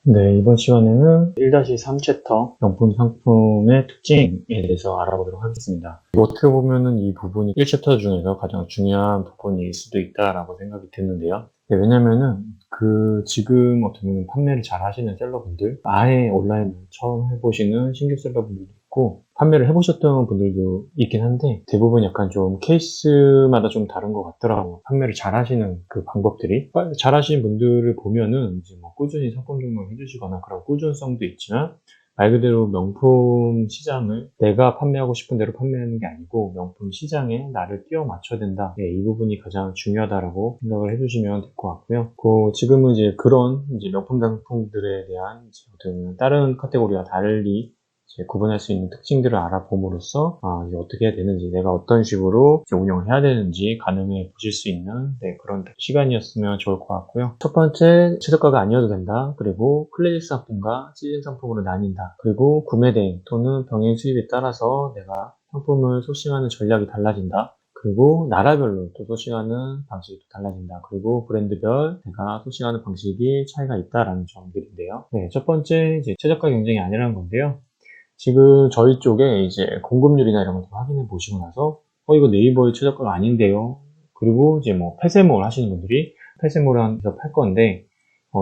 네, 이번 시간에는 1-3 챕터 명품 상품의 특징에 대해서 알아보도록 하겠습니다. 어떻게 보면은 이 부분이 1 챕터 중에서 가장 중요한 부분일 수도 있다라고 생각이 드는데요. 네, 왜냐면은 지금 어떻게 보면 판매를 잘 하시는 셀러분들, 아예 온라인을 처음 해보시는 신규 셀러분들도 있고, 판매를 해보셨던 분들도 있긴 한데, 대부분 약간 좀 케이스마다 좀 다른 것 같더라고요. 판매를 잘 하시는 그 방법들이. 잘 하시는 분들을 보면은 이제 뭐 꾸준히 상품 등록을 해주시거나 그런 꾸준성도 있지만, 말 그대로 명품 시장을 내가 판매하고 싶은 대로 판매하는 게 아니고 명품 시장에 나를 끼워 맞춰야 된다. 네, 이 부분이 가장 중요하다라고 생각을 해주시면 될 것 같고요. 지금은 이제 그런 이제 명품 상품들에 대한 이제 어떤 다른 카테고리와 달리 이제 구분할 수 있는 특징들을 알아봄으로써 이제 어떻게 해야 되는지, 내가 어떤 식으로 이제 운영을 해야 되는지 가늠해 보실 수 있는 그런 시간이었으면 좋을 것 같고요. 첫 번째, 최저가가 아니어도 된다. 그리고 클래식 상품과 시즌 상품으로 나뉜다. 그리고 구매 대행 또는 병행 수입에 따라서 내가 상품을 소싱하는 전략이 달라진다. 그리고 나라별로 또 소싱하는 방식이 또 달라진다. 그리고 브랜드별 내가 소싱하는 방식이 차이가 있다라는 점들인데요. 네, 첫 번째 이제 최저가 경쟁이 아니라는 건데요. 지금 저희 쪽에 이제 공급률이나 이런 것들 확인해 보시고 나서 이거 네이버의 최저가가 아닌데요. 그리고 이제 뭐 폐쇄몰 하시는 분들이 폐쇄몰에서 팔 건데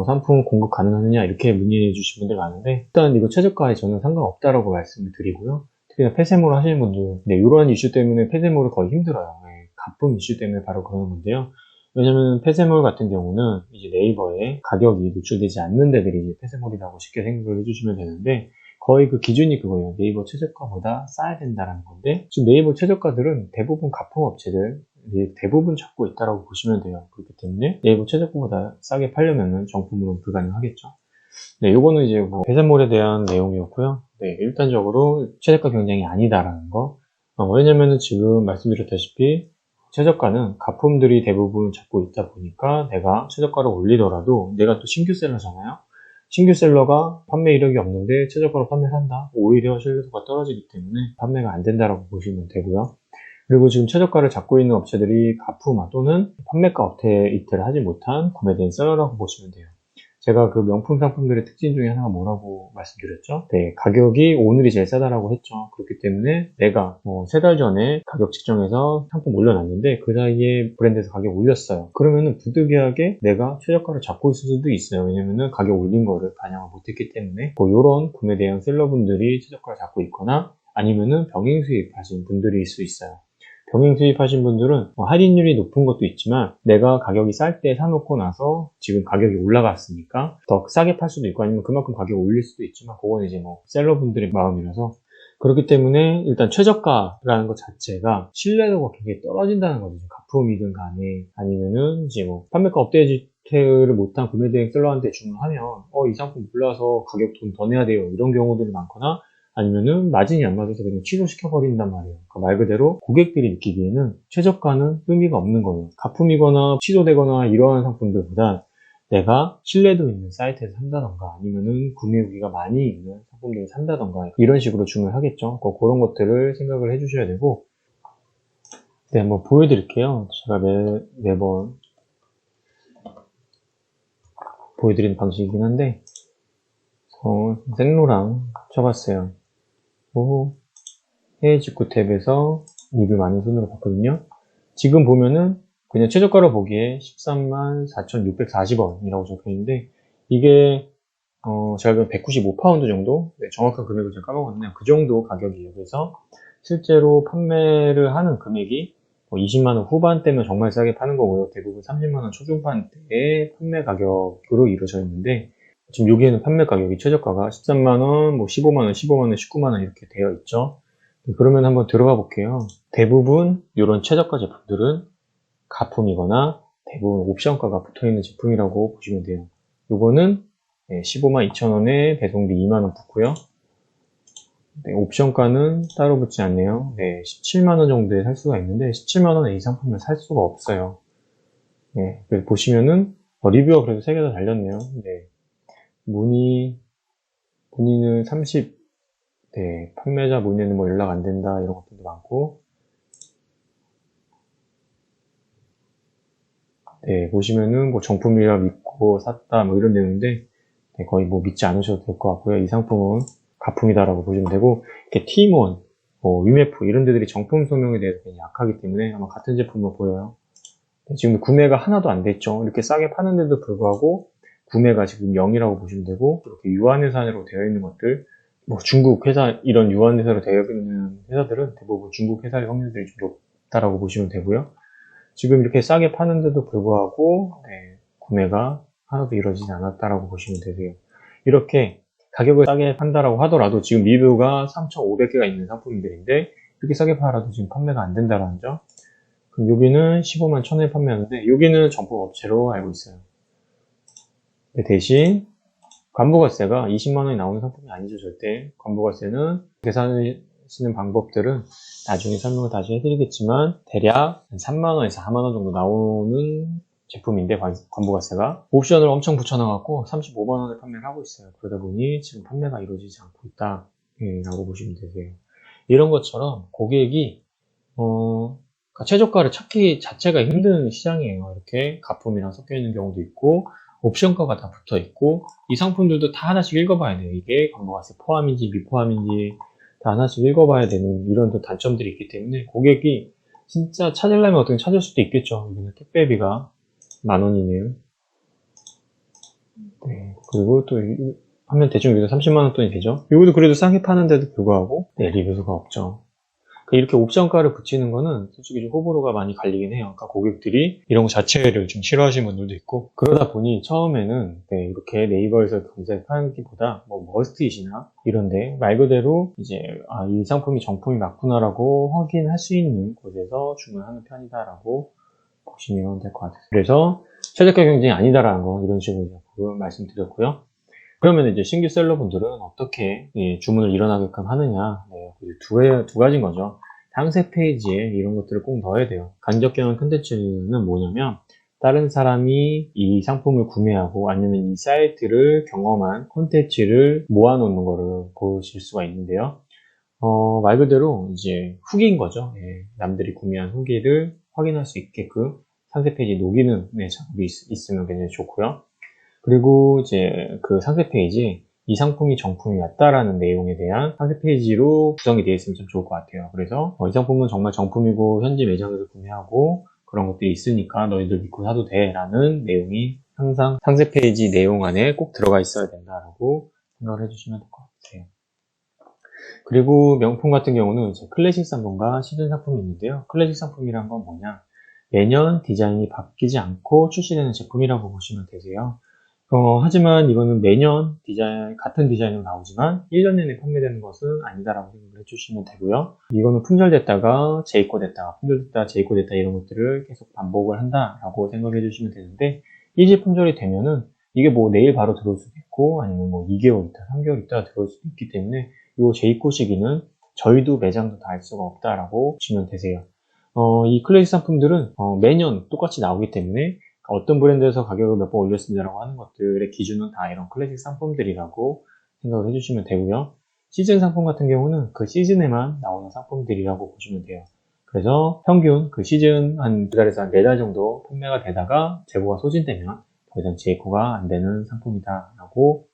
상품 공급 가능하느냐 이렇게 문의해 주신 분들 많은데, 일단 이거 최저가에 저는 상관없다라고 말씀을 드리고요. 특히나 폐쇄몰 하시는 분들, 이러한 이슈 때문에 폐쇄몰을 거의 힘들어요. 가품 이슈 때문에 바로 그러는 건데요. 왜냐면 폐쇄몰 같은 경우는 이제 네이버에 가격이 노출되지 않는 데들이 이제 폐쇄몰이라고 쉽게 생각을 해주시면 되는데, 거의 그 기준이 그거예요. 네이버 최저가보다 싸야 된다는 건데, 지금 네이버 최저가들은 대부분 가품업체들 대부분 찾고 있다라고 보시면 돼요. 그렇기 때문에 네이버 최저가보다 싸게 팔려면은 정품으로는 불가능하겠죠. 네, 요거는 이제 뭐 배산몰에 대한 내용이었고요. 네, 일단적으로 최저가 경쟁이 아니다라는 거. 왜냐면은 지금 말씀드렸다시피 최저가는 가품들이 대부분 잡고 있다 보니까 내가 최저가를 올리더라도 내가 또 신규셀러잖아요. 신규셀러가 판매 이력이 없는데 최저가로 판매를 한다? 오히려 신뢰도가 떨어지기 때문에 판매가 안 된다라고 보시면 되고요. 그리고 지금 최저가를 잡고 있는 업체들이 가품 또는 판매가 업체 이태를 하지 못한 구매된 셀러라고 보시면 돼요. 제가 그 명품 상품들의 특징 중에 하나가 뭐라고 말씀드렸죠? 네, 가격이 오늘이 제일 싸다라고 했죠. 그렇기 때문에 내가 3달 전에 가격 측정해서 상품 올려놨는데 그 사이에 브랜드에서 가격 올렸어요. 그러면은 부득이하게 내가 최저가를 잡고 있을 수도 있어요. 왜냐면은 가격 올린 거를 반영을 못했기 때문에 이런 구매 대행 셀러분들이 최저가를 잡고 있거나 아니면은 병행 수입하신 분들일 수 있어요. 병행 수입하신 분들은 할인율이 높은 것도 있지만 내가 가격이 쌀 때 사놓고 나서 지금 가격이 올라갔으니까 더 싸게 팔 수도 있고 아니면 그만큼 가격을 올릴 수도 있지만 그건 이제 셀러분들의 마음이라서, 그렇기 때문에 일단 최저가라는 것 자체가 신뢰도가 굉장히 떨어진다는 거죠. 가품이든 간에 아니면은 이제 판매가 업데이트를 못한 구매대행 셀러한테 주문하면 이 상품 몰라서 가격 돈 더 내야 돼요 이런 경우들이 많거나, 아니면은 마진이 안 맞아서 그냥 취소시켜버린단 말이에요. 그러니까 말 그대로 고객들이 느끼기에는 최저가는 의미가 없는 거예요. 가품이거나 취소되거나 이러한 상품들보다 내가 신뢰도 있는 사이트에서 산다던가 아니면은 구매 후기가 많이 있는 상품들을 산다던가 이런 식으로 주문을 하겠죠. 그런 것들을 생각을 해주셔야 되고, 네, 한번 보여드릴게요. 제가 매번 보여드리는 방식이긴 한데 생로랑 쳐봤어요. 해외 직구 탭에서 리뷰 많은 손으로 봤거든요. 지금 보면은 그냥 최저가로 보기에 134,640원이라고 적혀있는데 이게 제가 195파운드 정도? 네, 정확한 금액을 제가 까먹었네요. 그 정도 가격이에요. 그래서 실제로 판매를 하는 금액이 20만원 후반대면 정말 싸게 파는 거고요. 대부분 30만원 초중반대의 판매 가격으로 이루어져 있는데, 지금 여기에는 판매 가격이 최저가가 13만원, 15만원, 15만원, 19만원 이렇게 되어 있죠. 그러면 한번 들어가 볼게요. 대부분 이런 최저가 제품들은 가품이거나 대부분 옵션가가 붙어있는 제품이라고 보시면 돼요. 요거는 15만 2천원에 배송비 2만원 붙고요. 네, 옵션가는 따로 붙지 않네요. 네, 17만원 정도에 살 수가 있는데 17만원에 이 상품을 살 수가 없어요. 네, 보시면은 리뷰가 그래도 3개 다 달렸네요. 네, 문의는 30, 네, 판매자 문의는 연락 안 된다 이런 것들도 많고, 네, 보시면은 정품이라 믿고 샀다 이런 내용인데, 네, 거의 뭐 믿지 않으셔도 될 것 같고요. 이 상품은 가품이다라고 보시면 되고, 이렇게 티몬, 위메프 이런 데들이 정품 소명에 대해서 굉장히 약하기 때문에 아마 같은 제품으로 보여요. 네, 지금 구매가 하나도 안 됐죠. 이렇게 싸게 파는데도 불구하고 구매가 지금 0이라고 보시면 되고, 이렇게 유한회사로 되어 있는 것들, 뭐 중국 회사, 이런 유한회사로 되어 있는 회사들은 대부분 중국 회사의 확률들이 좀 높다라고 보시면 되고요. 지금 이렇게 싸게 파는데도 불구하고 네, 구매가 하나도 이루어지지 않았다라고 보시면 되세요. 이렇게 가격을 싸게 판다라고 하더라도 지금 리뷰가 3,500개가 있는 상품들인데 이렇게 싸게 팔아도 지금 판매가 안 된다라는 점. 그럼 여기는 15만 1,000원에 판매하는데 여기는 정품 업체로 알고 있어요. 대신 관부가세가 20만 원이 나오는 상품이 아니죠, 절대. 관부가세는 계산하시는 방법들은 나중에 설명을 다시 해드리겠지만 대략 3만 원에서 4만 원 정도 나오는 제품인데 관부가세가 옵션을 엄청 붙여놔갖고 35만 원에 판매를 하고 있어요. 그러다 보니 지금 판매가 이루어지지 않고 있다 라고 보시면 되세요. 이런 것처럼 고객이 그러니까 최저가를 찾기 자체가 힘든 시장이에요. 이렇게 가품이랑 섞여 있는 경우도 있고 옵션가가 다 붙어 있고 이 상품들도 다 하나씩 읽어봐야 돼요. 이게 관부가세 포함인지 미포함인지 다 하나씩 읽어봐야 되는 이런 또 단점들이 있기 때문에 고객이 진짜 찾으려면 어떻게 찾을 수도 있겠죠. 여기는 택배비가 10,000원이네요. 네, 그리고 또 하면 대충 여기서 30만 원 돈이 되죠. 이것도 그래도 싸게 파는데도 불구하고 네, 리뷰수가 없죠. 이렇게 옵션가를 붙이는 거는 솔직히 좀 호불호가 많이 갈리긴 해요. 그러니까 고객들이 이런 거 자체를 좀 싫어하시는 분들도 있고 그러다 보니 처음에는 네, 이렇게 네이버에서 검색하기보다 뭐 머스트잇이나 이런데 말 그대로 이제 이 상품이 정품이 맞구나라고 확인할 수 있는 곳에서 주문하는 편이다라고 보시면 될 것 같아요. 그래서 최저가 경쟁이 아니다라는 거 이런 식으로 말씀드렸고요. 그러면 이제 신규 셀러분들은 어떻게 주문을 일어나게끔 하느냐. 네, 두 가지인 거죠. 상세 페이지에 이런 것들을 꼭 넣어야 돼요. 간접 경영 콘텐츠는 뭐냐면 다른 사람이 이 상품을 구매하고 아니면 이 사이트를 경험한 콘텐츠를 모아놓는 거를 보실 수가 있는데요. 말 그대로 이제 후기인 거죠. 예, 남들이 구매한 후기를 확인할 수 있게끔 상세 페이지에 녹이는 작업이 있으면 굉장히 좋고요. 그리고 이제 그 상세 페이지 이 상품이 정품이 맞다라는 내용에 대한 상세 페이지로 구성이 되어 있으면 좀 좋을 것 같아요. 그래서 이 상품은 정말 정품이고 현지 매장에서 구매하고 그런 것들이 있으니까 너희들 믿고 사도 돼 라는 내용이 항상 상세 페이지 내용 안에 꼭 들어가 있어야 된다라고 생각을 해주시면 될 것 같아요. 그리고 명품 같은 경우는 이제 클래식 상품과 시즌 상품이 있는데요. 클래식 상품이란 건 뭐냐? 매년 디자인이 바뀌지 않고 출시되는 제품이라고 보시면 되세요. 하지만 이거는 매년 같은 디자인으로 나오지만 1년 내내 판매되는 것은 아니다라고 생각을 해주시면 되고요. 이거는 품절됐다가 재입고됐다가 품절됐다가 재입고됐다 이런 것들을 계속 반복을 한다라고 생각해 주시면 되는데 이제 품절이 되면은 이게 뭐 내일 바로 들어올 수도 있고 아니면 뭐 2개월 있다, 3개월 있다 들어올 수도 있기 때문에 이 재입고 시기는 저희도 매장도 다 알 수가 없다라고 보시면 되세요. 이 클래식 상품들은 매년 똑같이 나오기 때문에 어떤 브랜드에서 가격을 몇 번 올렸습니다라고 하는 것들의 기준은 다 이런 클래식 상품들이라고 생각을 해주시면 되고요. 시즌 상품 같은 경우는 그 시즌에만 나오는 상품들이라고 보시면 돼요. 그래서 평균 그 시즌 한 2달에서 한 4달 정도 판매가 되다가 재고가 소진되면 더 이상 재고가 안 되는 상품이다 라고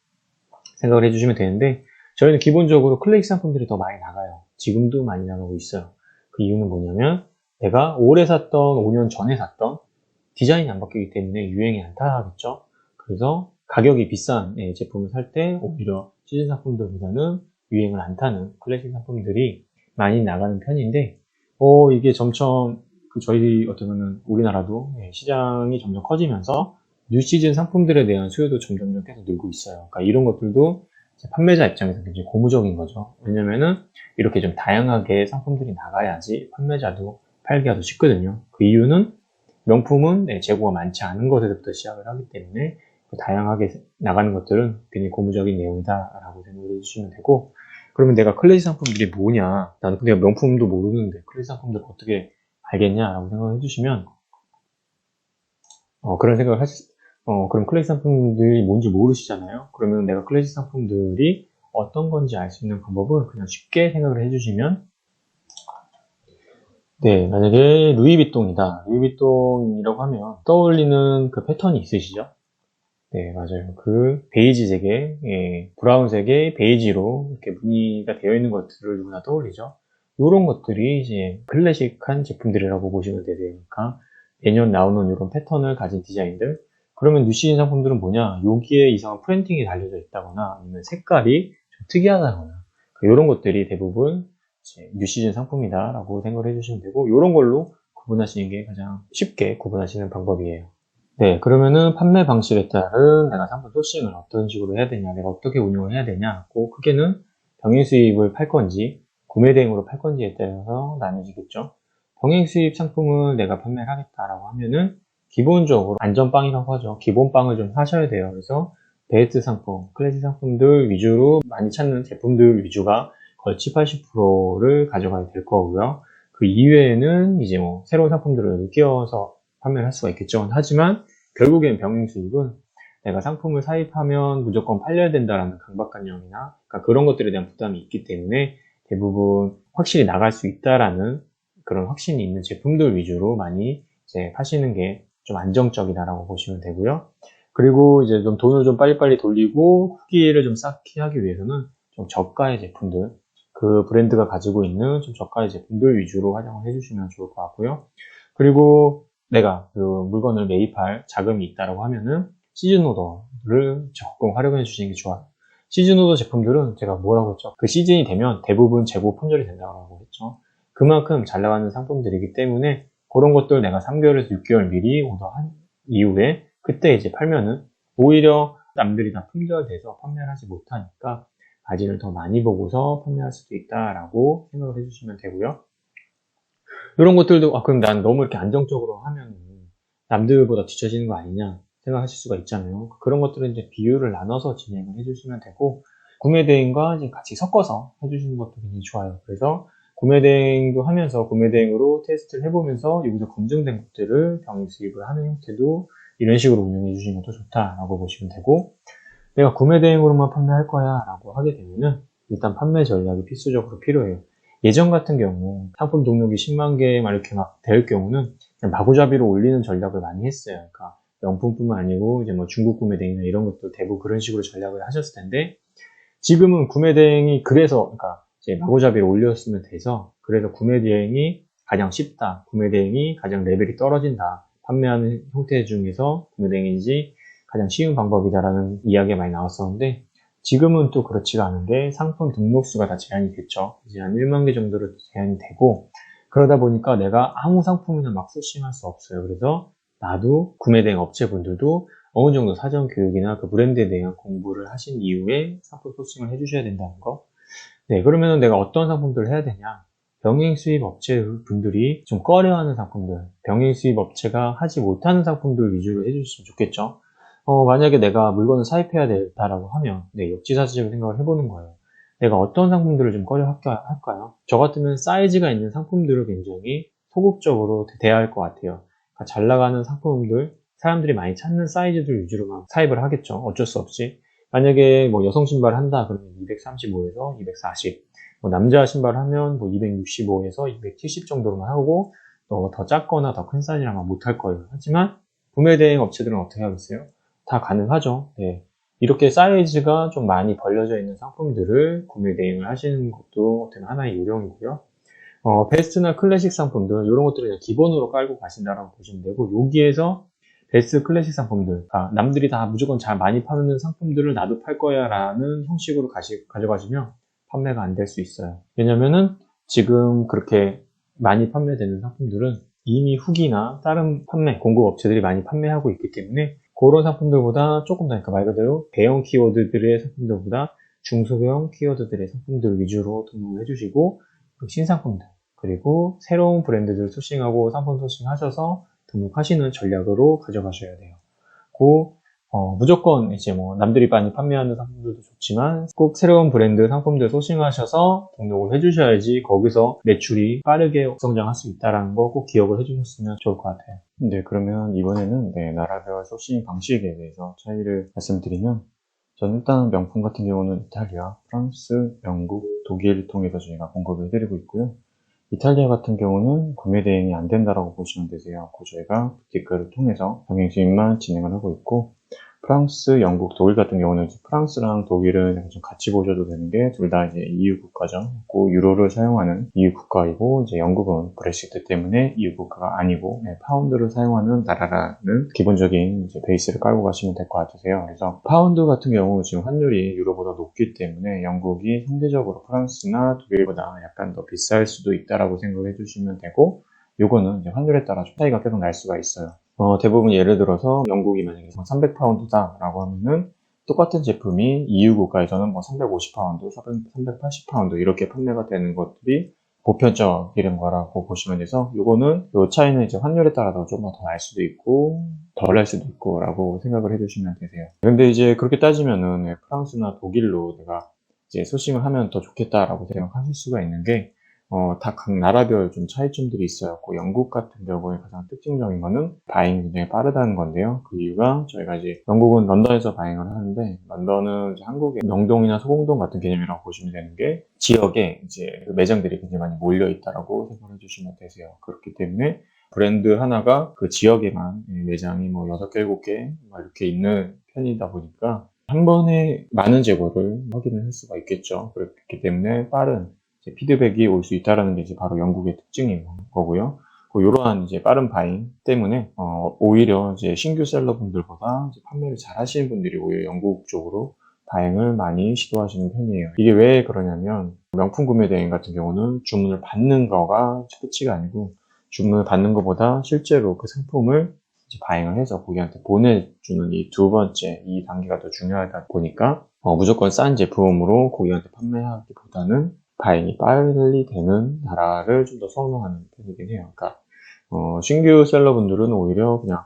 생각을 해주시면 되는데 저희는 기본적으로 클래식 상품들이 더 많이 나가요. 지금도 많이 나가고 있어요. 그 이유는 뭐냐면 내가 올해 샀던 5년 전에 샀던 디자인이 안 바뀌기 때문에 유행이 안 타겠죠. 그래서 가격이 비싼 제품을 살 때 오히려 시즌 상품들보다는 유행을 안 타는 클래식 상품들이 많이 나가는 편인데 이게 점점 저희 어쩌면은 우리나라도 시장이 점점 커지면서 뉴 시즌 상품들에 대한 수요도 점점 계속 늘고 있어요. 그러니까 이런 것들도 판매자 입장에서 굉장히 고무적인 거죠. 왜냐면은 이렇게 좀 다양하게 상품들이 나가야지 판매자도 팔기가 더 쉽거든요. 그 이유는 명품은 재고가 많지 않은 것에서부터 시작을 하기 때문에 다양하게 나가는 것들은 굉장히 고무적인 내용이다라고 생각을 해주시면 되고 그러면 내가 클래식 상품들이 뭐냐 나는 근데 명품도 모르는데 클래식 상품들 어떻게 알겠냐라고 생각을 해주시면 그런 생각을 그럼 클래식 상품들이 뭔지 모르시잖아요. 그러면 내가 클래식 상품들이 어떤 건지 알 수 있는 방법을 그냥 쉽게 생각을 해주시면 네, 만약에 루이비통이다. 루이비통이라고 하면 떠올리는 그 패턴이 있으시죠? 네, 맞아요. 그 베이지색의, 예, 브라운색의 베이지로 이렇게 무늬가 되어 있는 것들을 누구나 떠올리죠. 이런 것들이 이제 클래식한 제품들이라고 보시면 되세요. 그러니까 매년 나오는 이런 패턴을 가진 디자인들. 그러면 뉴시즌 상품들은 뭐냐? 여기에 이상한 프린팅이 달려져 있다거나 아니면 색깔이 좀 특이하다거나 이런 것들이 대부분 이제 뉴시즌 상품이다라고 생각을 해주시면 되고, 이런 걸로 구분하시는 게 가장 쉽게 구분하시는 방법이에요. 네, 그러면은 판매 방식에 따른 내가 상품 소싱을 어떤 식으로 해야 되냐, 내가 어떻게 운영을 해야 되냐, 그 크게는 병행 수입을 팔 건지, 구매 대행으로 팔 건지에 따라서 나뉘어지겠죠. 병행 수입 상품을 내가 판매를 하겠다라고 하면은 기본적으로 안전빵이라고 하죠. 기본빵을 좀 하셔야 돼요. 그래서 베스트 상품, 클래식 상품들 위주로 많이 찾는 제품들 위주가 거의 7, 80%를 가져가야 될 거고요. 그 이외에는 이제 뭐 새로운 상품들을 끼워서 판매를 할 수가 있겠죠. 하지만 결국엔 병행 수입은 내가 상품을 사입하면 무조건 팔려야 된다라는 강박관념이나 그러니까 그런 것들에 대한 부담이 있기 때문에 대부분 확실히 나갈 수 있다라는 그런 확신이 있는 제품들 위주로 많이 이제 파시는 게 좀 안정적이다라고 보시면 되고요. 그리고 이제 좀 돈을 좀 빨리빨리 돌리고 후기를 좀 쌓기 하기 위해서는 좀 저가의 제품들, 그 브랜드가 가지고 있는 좀 저가의 제품들 위주로 활용을 해주시면 좋을 것 같고요. 그리고 내가 그 물건을 매입할 자금이 있다라고 하면은 시즌 오더를 적극 활용해 주시는 게 좋아요. 시즌 오더 제품들은 제가 뭐라고 했죠? 그 시즌이 되면 대부분 재고 품절이 된다고 했죠. 그만큼 잘 나가는 상품들이기 때문에 그런 것들 내가 3개월에서 6개월 미리 오더한 이후에 그때 이제 팔면은 오히려 남들이 다 품절돼서 판매를 하지 못하니까 마진을 더 많이 보고서 판매할 수도 있다라고 생각을 해주시면 되고요. 이런 것들도 그럼 난 너무 이렇게 안정적으로 하면 남들보다 뒤처지는 거 아니냐 생각하실 수가 있잖아요. 그런 것들은 이제 비율을 나눠서 진행을 해주시면 되고, 구매 대행과 이제 같이 섞어서 해주시는 것도 굉장히 좋아요. 그래서 구매 대행도 하면서 구매 대행으로 테스트를 해보면서 여기서 검증된 것들을 병행 수입을 하는 형태도 이런 식으로 운영해 주시는 것도 좋다라고 보시면 되고, 내가 구매 대행으로만 판매할 거야 라고 하게 되면은 일단 판매 전략이 필수적으로 필요해요. 예전 같은 경우 상품 등록이 10만 개 막 이렇게 막 될 경우는 그냥 마구잡이로 올리는 전략을 많이 했어요. 그러니까 명품뿐만 아니고 이제 뭐 중국 구매 대행이나 이런 것도 대부분 그런 식으로 전략을 하셨을 텐데, 지금은 구매 대행이 그래서 그러니까 이제 마구잡이로 올렸으면 돼서 그래서 구매 대행이 가장 쉽다, 구매 대행이 가장 레벨이 떨어진다, 판매하는 형태 중에서 구매 대행인지 가장 쉬운 방법이다라는 이야기가 많이 나왔었는데, 지금은 또 그렇지가 않은 게 상품 등록수가 다 제한이 됐죠. 이제 한 1만 개 정도로 제한이 되고, 그러다 보니까 내가 아무 상품이나 막 소싱할 수 없어요. 그래서 나도 구매 대행 업체분들도 어느 정도 사전 교육이나 그 브랜드에 대한 공부를 하신 이후에 상품 소싱을 해주셔야 된다는 거. 네, 그러면 내가 어떤 상품들을 해야 되냐? 병행 수입 업체분들이 좀 꺼려하는 상품들, 병행 수입 업체가 하지 못하는 상품들 위주로 해주시면 좋겠죠. 만약에 내가 물건을 사입해야 된다라고 하면, 네, 역지사지적인 생각을 해보는 거예요. 내가 어떤 상품들을 좀 꺼려 할까요? 저 같으면 사이즈가 있는 상품들을 굉장히 소극적으로 대할 것 같아요. 그러니까 잘 나가는 상품들, 사람들이 많이 찾는 사이즈들 위주로만 사입을 하겠죠. 어쩔 수 없이. 만약에 뭐 여성 신발을 한다 그러면 235에서 240, 뭐 남자 신발 하면 뭐 265에서 270 정도로만 하고 더 작거나 더 큰 사이즈랑은 못할 거예요. 하지만 구매 대행 업체들은 어떻게 하겠어요? 다 가능하죠. 네. 이렇게 사이즈가 좀 많이 벌려져 있는 상품들을 구매 대행을 하시는 것도 어떻게 하나의 요령이고요. 베스트나 클래식 상품들, 이런 것들을 그냥 기본으로 깔고 가신다라고 보시면 되고, 여기에서 베스트 클래식 상품들, 남들이 다 무조건 잘 많이 파는 상품들을 나도 팔 거야 라는 형식으로 가져가시면 판매가 안 될 수 있어요. 왜냐면은 지금 그렇게 많이 판매되는 상품들은 이미 후기나 다른 공급 업체들이 많이 판매하고 있기 때문에 그런 상품들보다 조금 더, 그러니까 말 그대로 대형 키워드들의 상품들보다 중소형 키워드들의 상품들 위주로 등록을 해주시고, 신상품들, 그리고 새로운 브랜드들 소싱하고 상품 소싱하셔서 등록하시는 전략으로 가져가셔야 돼요. 무조건 이제 뭐 남들이 많이 판매하는 상품들도 좋지만 꼭 새로운 브랜드 상품들 소싱하셔서 등록을 해주셔야지 거기서 매출이 빠르게 성장할 수 있다는 거 꼭 기억을 해주셨으면 좋을 것 같아요. 네, 그러면 이번에는 나라별 소싱 방식에 대해서 차이를 말씀드리면, 저는 일단 명품 같은 경우는 이탈리아, 프랑스, 영국, 독일 통해서 저희가 공급을 해드리고 있고요. 이탈리아 같은 경우는 구매 대행이 안 된다라고 보시면 되세요. 저희가 부티크를 통해서 병행 수입만 진행을 하고 있고, 프랑스, 영국, 독일 같은 경우는 프랑스랑 독일은 좀 같이 보셔도 되는 게 둘 다 이제 EU 국가죠. 그 유로를 사용하는 EU 국가이고 이제 영국은 브렉시트 때문에 EU 국가가 아니고 파운드를 사용하는 나라라는 기본적인 이제 베이스를 깔고 가시면 될 것 같으세요. 그래서 파운드 같은 경우 지금 환율이 유로보다 높기 때문에 영국이 상대적으로 프랑스나 독일보다 약간 더 비쌀 수도 있다라고 생각해 주시면 되고 요거는 이제 환율에 따라 차이가 계속 날 수가 있어요. 대부분 예를 들어서 영국이 만약에 300파운드다 라고 하면은 똑같은 제품이 EU 국가에서는 뭐 350파운드, 380파운드 이렇게 판매가 되는 것들이 보편적인 거라고 보시면 돼서 요거는 요 차이는 이제 환율에 따라서 좀 더 날 수도 있고 덜 날 수도 있고 라고 생각을 해주시면 되세요. 근데 이제 그렇게 따지면은 프랑스나 독일로 내가 이제 소싱을 하면 더 좋겠다라고 생각하실 수가 있는 게 다 각 나라별 좀 차이점들이 있어요. 영국 같은 경우에 가장 특징적인 거는 바잉이 굉장히 빠르다는 건데요. 그 이유가 저희가 이제 영국은 런던에서 바잉을 하는데 런던은 이제 한국의 명동이나 소공동 같은 개념이라고 보시면 되는 게 지역에 이제 매장들이 굉장히 많이 몰려 있다라고 생각해 주시면 되세요. 그렇기 때문에 브랜드 하나가 그 지역에만 매장이 뭐 6개, 7개 이렇게 있는 편이다 보니까 한 번에 많은 재고를 확인을 할 수가 있겠죠. 그렇기 때문에 빠른 피드백이 올 수 있다라는 게 이제 바로 영국의 특징인 거고요. 이러한 이제 빠른 바잉 때문에 오히려 이제 신규 셀러분들보다 이제 판매를 잘 하시는 분들이 오히려 영국 쪽으로 바잉을 많이 시도하시는 편이에요. 이게 왜 그러냐면 명품 구매 대행 같은 경우는 주문을 받는 거가 끝이가 아니고 주문을 받는 것보다 실제로 그 상품을 이제 바잉을 해서 고객한테 보내주는 이 두 번째 이 단계가 더 중요하다 보니까 무조건 싼 제품으로 고객한테 판매하기보다는 바잉이 빨리 되는 나라를 좀 더 선호하는 편이긴 해요. 그러니까 신규 셀러분들은 오히려 그냥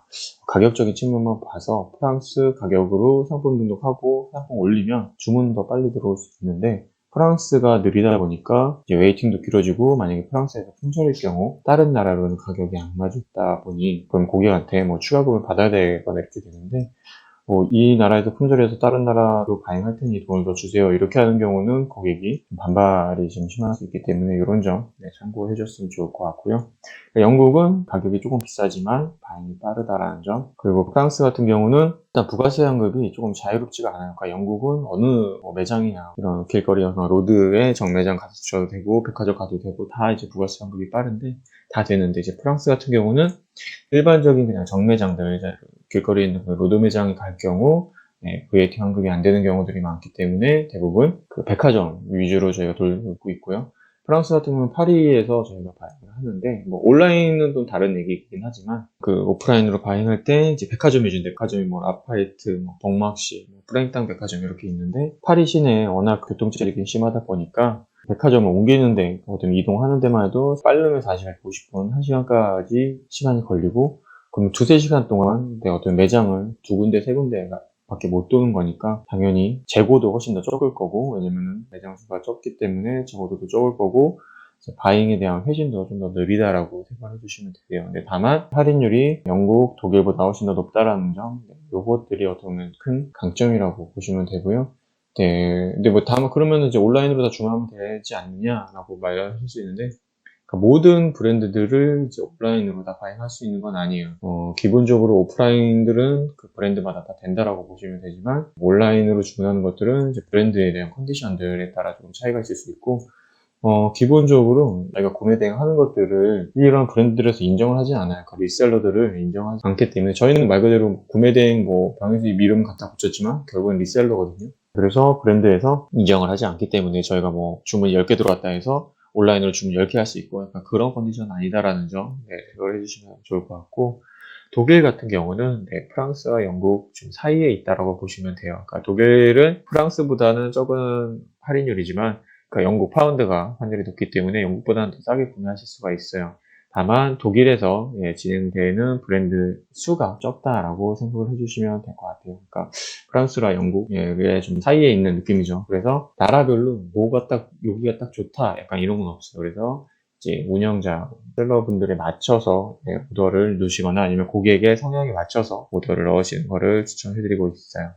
가격적인 측면만 봐서 프랑스 가격으로 상품 등록하고 상품 올리면 주문 더 빨리 들어올 수 있는데 프랑스가 느리다 보니까 이제 웨이팅도 길어지고 만약에 프랑스에서 품절일 경우 다른 나라로는 가격이 안 맞았다 보니 그럼 고객한테 뭐 추가금을 받아야 되거나 이렇게 되는데 이 나라에서 품절해서 다른 나라로 가행할 테니 돈을 더 주세요. 이렇게 하는 경우는 고객이 반발이 좀 심할 수 있기 때문에 이런 점 참고해 줬으면 좋을 것 같고요. 영국은 가격이 조금 비싸지만 반응이 빠르다라는 점. 그리고 프랑스 같은 경우는 일단 부가세 환급이 조금 자유롭지가 않아요. 그러니까 영국은 어느 매장이나 이런 길거리 로드에 정매장 가셔도 되고 백화점 가도 되고 다 이제 부가세 환급이 빠른데 다 되는데 이제 프랑스 같은 경우는 일반적인 그냥 정매장들 길거리에 있는 그 로드 매장에 갈 경우 VAT 환급이 안 되는 경우들이 많기 때문에 대부분 그 백화점 위주로 저희가 돌고 있고요. 프랑스 같은 경우는 파리에서 저희가 바잉을 하는데 뭐 온라인은 좀 다른 얘기이긴 하지만 그 오프라인으로 바잉할 때 이제 백화점 위주인데 백화점이 뭐 라파에트, 뭐 벙마시, 뭐 프랭땅 백화점 이렇게 있는데 파리 시내에 워낙 교통체증이 심하다 보니까 백화점을 옮기는데 어떤 이동하는 데만 해도 빠르면 40분, 50분, 1시간까지 시간이 걸리고 그럼 2-3시간 동안 내 어떤 매장을 2군데, 3군데 밖에 못 도는 거니까 당연히 재고도 훨씬 더 적을 거고 왜냐면 매장 수가 적기 때문에 재고도 적을 거고 바잉에 대한 회진도 좀 더 느리다라고 생각해 주시면 돼요. 근데 다만 할인율이 영국, 독일보다 훨씬 더 높다라는 점 요것들이 어떻게 보면 큰 강점이라고 보시면 되고요. 네, 근데 뭐 다만 그러면 이제 온라인으로 다 주문하면 되지 않느냐라고 말하실 수 있는데 그러니까 모든 브랜드들을 이제 오프라인으로 다 바잉할 수 있는 건 아니에요. 기본적으로 오프라인들은 그 브랜드마다 다 된다라고 보시면 되지만 온라인으로 주문하는 것들은 이제 브랜드에 대한 컨디션들에 따라 좀 차이가 있을 수 있고 기본적으로 내가 구매 대행하는 것들을 이런 브랜드들에서 인정을 하진 않아요. 그 리셀러들을 인정하지 않기 때문에 저희는 말 그대로 구매 대행 뭐 방유수입 이름 갖다 붙였지만 결국은 리셀러거든요. 그래서 브랜드에서 인정을 하지 않기 때문에 저희가 뭐 주문 10개 들어왔다 해서 온라인으로 주문 10개 할 수 있고 약간 그런 컨디션 아니다라는 점 생각을 해주시면 좋을 것 같고 독일 같은 경우는 프랑스와 영국 좀 사이에 있다라고 보시면 돼요. 그러니까 독일은 프랑스보다는 적은 할인율이지만 그러니까 영국 파운드가 환율이 높기 때문에 영국보다는 더 싸게 구매하실 수가 있어요. 다만 독일에서 진행되는 브랜드 수가 적다라고 생각을 해주시면 될 것 같아요. 그러니까 프랑스랑 영국의 좀 사이에 있는 느낌이죠. 그래서 나라별로 뭐가 딱 여기가 딱 좋다 약간 이런 건 없어요. 그래서 이제 운영자, 셀러분들에 맞춰서 오더를 넣으시거나 아니면 고객의 성향에 맞춰서 오더를 넣으시는 거를 추천해드리고 있어요.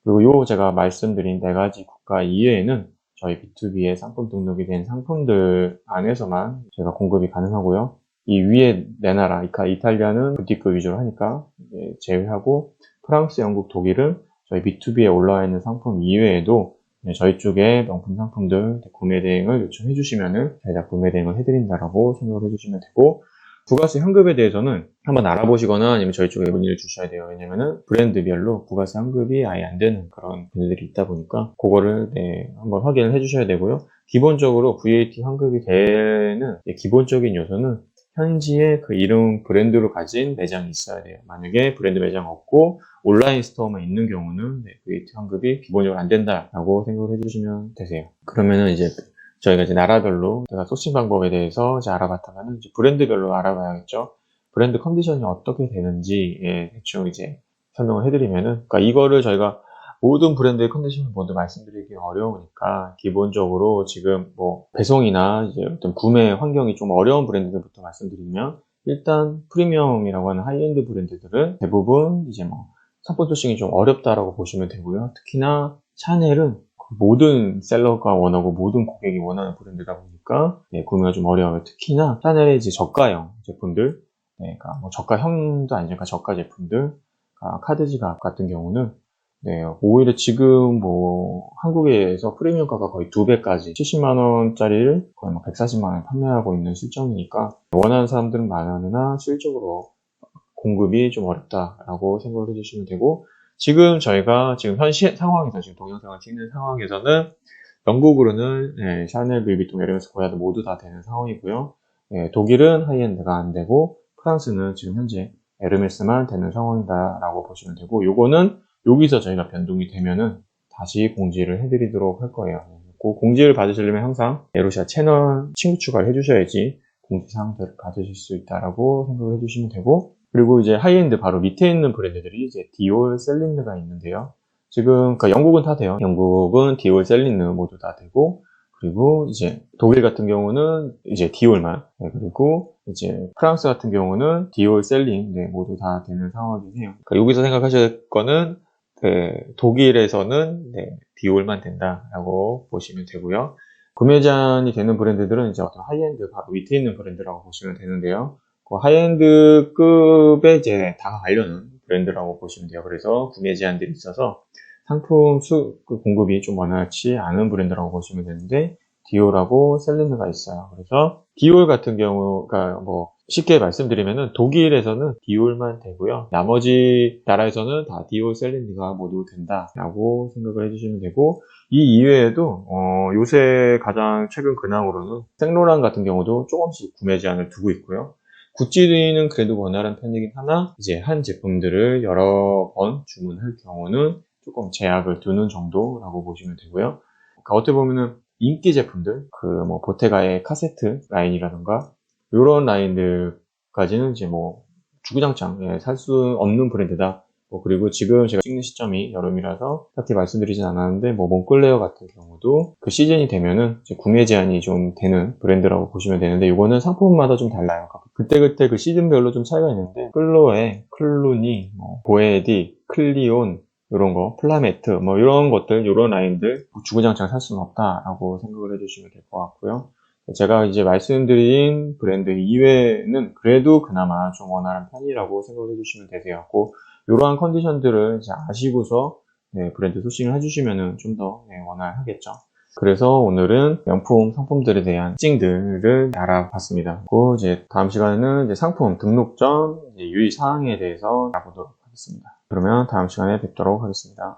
그리고 요 제가 말씀드린 4가지 국가 이외에는 저희 B2B에 상품 등록이 된 상품들 안에서만 제가 공급이 가능하고요. 이 위에 4나라, 이탈리아는 부티크 위주로 하니까 제외하고 프랑스, 영국, 독일은 저희 B2B에 올라와 있는 상품 이외에도 저희 쪽에 명품 상품들 구매 대행을 요청해 주시면은 저희가 구매 대행을 해드린다라고 생각을 해주시면 되고, 부가세 환급에 대해서는 한번 알아보시거나 아니면 저희 쪽에 문의를 주셔야 돼요. 왜냐면은 브랜드별로 부가세 환급이 아예 안 되는 그런 브랜드들이 있다 보니까 그거를 한번 확인을 해주셔야 되고요. 기본적으로 VAT 환급이 되는 기본적인 요소는 현지에 그 이름 브랜드로 가진 매장이 있어야 돼요. 만약에 브랜드 매장 없고 온라인 스토어만 있는 경우는 VAT 환급이 기본적으로 안 된다라고 생각을 해주시면 되세요. 그러면은 이제 저희가 이제 나라별로 제가 소싱 방법에 대해서 이제 알아봤다면 이제 브랜드별로 알아봐야겠죠. 브랜드 컨디션이 어떻게 되는지 대충 이제 설명을 해드리면은, 그러니까 이거를 저희가 모든 브랜드의 컨디션을 모두 말씀드리기 어려우니까 기본적으로 지금 뭐 배송이나 이제 어떤 구매 환경이 좀 어려운 브랜드들부터 말씀드리면, 일단 프리미엄이라고 하는 하이엔드 브랜드들은 대부분 이제 뭐 상품 소싱이 좀 어렵다라고 보시면 되고요. 특히나 샤넬은 모든 셀러가 원하고 모든 고객이 원하는 브랜드다 보니까 구매가 좀 어려워요. 특히나 샤넬의 이제 저가형 제품들, 그러니까 뭐 저가형도 아니니까 저가 제품들, 카드 지갑 같은 경우는 오히려 지금 뭐 한국에서 프리미엄가가 거의 2배까지 70만원짜리를 거의 140만원에 판매하고 있는 실정이니까 원하는 사람들은 많으나 실적으로 공급이 좀 어렵다라고 생각을 해주시면 되고, 지금 저희가 지금 현 상황에서 지금 동영상을 찍는 상황에서는 영국으로는 샤넬, 루이비통, 에르메스, 고야드 모두 다 되는 상황이고요. 독일은 하이엔드가 안 되고 프랑스는 지금 현재 에르메스만 되는 상황이다라고 보시면 되고, 요거는 여기서 저희가 변동이 되면은 다시 공지를 해드리도록 할 거예요. 그 공지를 받으시려면 항상 에로샤 채널 친구 추가를 해주셔야지 공지사항들을 받으실 수 있다라고 생각을 해주시면 되고, 그리고 이제 하이엔드 바로 밑에 있는 브랜드들이 이제 디올, 셀린느가 있는데요. 지금 그러니까 영국은 다 돼요. 영국은 디올, 셀린느 모두 다 되고, 그리고 이제 독일 같은 경우는 이제 디올만, 그리고 이제 프랑스 같은 경우는 디올, 셀린 모두 다 되는 상황이긴 해요. 그러니까 여기서 생각하셔야 될 거는 독일에서는 디올만 된다라고 보시면 되고요. 구매 제한이 되는 브랜드들은 이제 어떤 하이엔드 바로 밑에 있는 브랜드라고 보시면 되는데요. 그 하이엔드급에 이제 다가가려는 브랜드라고 보시면 돼요. 그래서 구매 제한들이 있어서 상품 공급이 좀 원활치 않은 브랜드라고 보시면 되는데, 디올하고 셀린느가 있어요. 그래서 디올 같은 경우가 뭐 쉽게 말씀드리면은 독일에서는 디올만 되고요. 나머지 나라에서는 다 디올, 셀린느가 모두 된다라고 생각을 해주시면 되고, 이 이외에도 요새 가장 최근 근황으로는 생로랑 같은 경우도 조금씩 구매 제한을 두고 있고요. 구찌는 그래도 원활한 편이긴 하나 이제 한 제품들을 여러 번 주문할 경우는 조금 제약을 두는 정도라고 보시면 되고요. 그러니까 어떻게 보면은 인기 제품들, 그 뭐 보테가의 카세트 라인이라던가 이런 라인들까지는 이제 뭐 주구장창 살 수 없는 브랜드다. 그리고 지금 제가 찍는 시점이 여름이라서 딱히 말씀드리진 않았는데, 뭐 몽클레어 같은 경우도 그 시즌이 되면은 이제 구매 제한이 좀 되는 브랜드라고 보시면 되는데, 이거는 상품마다 좀 달라요. 그때그때 그 시즌별로 좀 차이가 있는데, 클로에, 클루니, 보에디, 클리온 이런 거, 플라메트 뭐 이런 것들, 이런 라인들 주구장창 살 수는 없다라고 생각을 해주시면 될 것 같고요. 제가 이제 말씀드린 브랜드 이외에는 그래도 그나마 좀 원활한 편이라고 생각을 해주시면 되세요. 이러한 컨디션들을 이제 아시고서 브랜드 소싱을 해주시면 좀 더 원활하겠죠. 그래서 오늘은 명품 상품들에 대한 특징들을 알아봤습니다. 그리고 이제 다음 시간에는 이제 상품 등록 전 유의사항에 대해서 알아보도록 하겠습니다. 그러면 다음 시간에 뵙도록 하겠습니다.